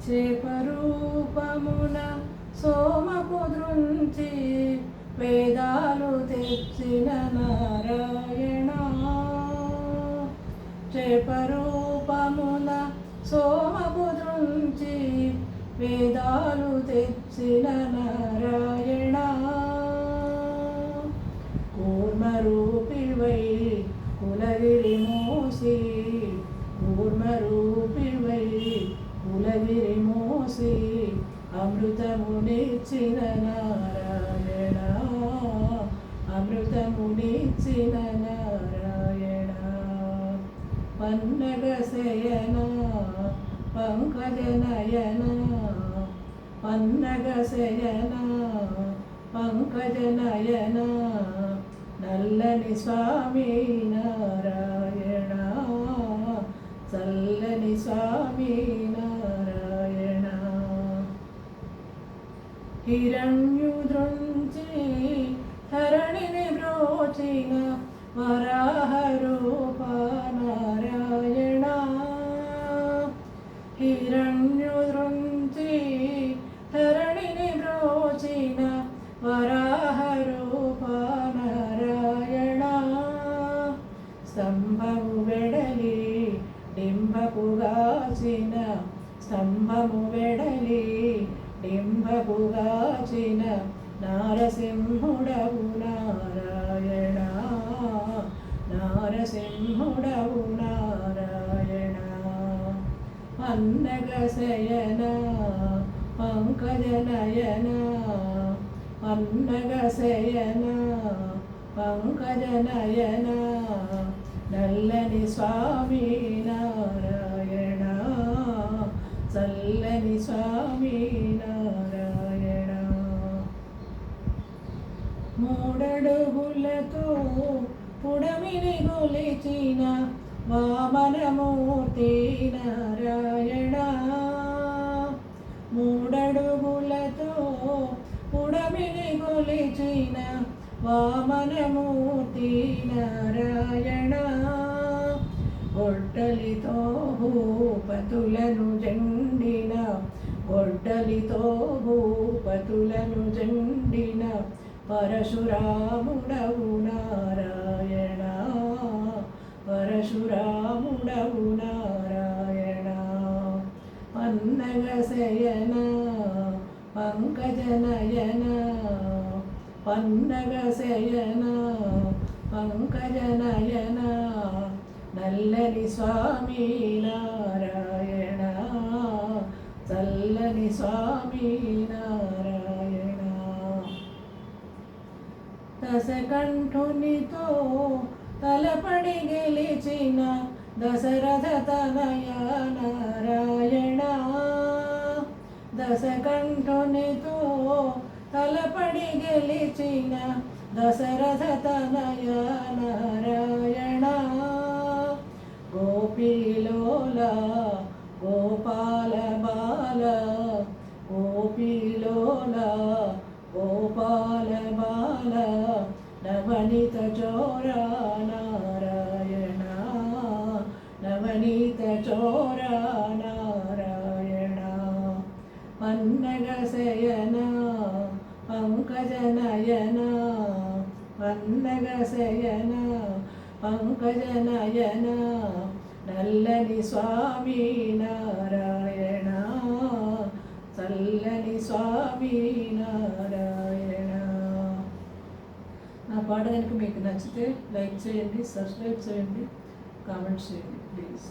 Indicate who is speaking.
Speaker 1: చేపరూపమున సోమపు దృంచి వేదాలు తెచ్చిన నారాయణ. చేపరూపమున సోమపు దృంచి వేదాలు తెచ్చిన నారాయణ. కూర్మరూపివై కులగిరి మోసి కూర్మరూపివై కులగిరి మోసి అమృతమునిచ్చిన నారాయణ. అమృతమునిచ్చిన నారాయణ. పన్నగ శయన పంకజనయన పన్నగ శయన పంకజనయన నల్లని స్వామి నారాయణ. చల్లని స్వామి నారాయణ. హిరణ్యుదృంచి ధరణిని బ్రోచిన వరాహ రూప నారాయణ. హిరణ్యుదృంచి ధరణిని బ్రోచిన వరాహ రూప నారాయణ. స్తంభము వెడలి డింభపుగాచిన స్తంభము వెడలి డింభపుగాచిన నారసింహుడవు నారాయణ. నారసింహుడవు నారాయణ. పన్నగ శయన పంకజనయన పన్నగ శయన పంకజనయన నల్లని స్వామి నారాయణ. చల్లని స్వామి నారాయణ. మూడడుగులతో పుడమిని గొలిచిన వామనమూర్తి నారాయణ. మూడడుగులతో పుడమిని గొలిచిన వామనమూర్తి నారాయణ. గొడ్డలితో భూపతులను జండిన గొడ్డలితో భూపతులను జండిన పరశురాముడవు నారాయణ. పరశురాముడవు నారాయణ. పన్నగ శయన పంకజనయన పన్నగ శయన పంకజనయన నల్లని స్వామి నారాయణ. చల్లని స్వామి నారాయణ. దశకంఠునితో తలపడి గెలిచిన దశరథ తనయ నారాయణ. దశకంఠునితో తలపడి గెలిచిన దశరథ తనయ నారాయణ. గోపీలోల గోపాల బాల గోపీలోల గోపాల బాల నవనీత చోర నారాయణ. నవనీత చోర నారాయణ. పన్నగ శయన పంకజనయన పన్నగ శయన పంకజనయన నల్లని స్వామి నారాయణ. చల్లని స్వామి నారాయణ. నా పాట కనుక మీకు నచ్చితే లైక్ చేయండి, సబ్స్క్రైబ్ చేయండి, కామెంట్ చేయండి ప్లీజ్.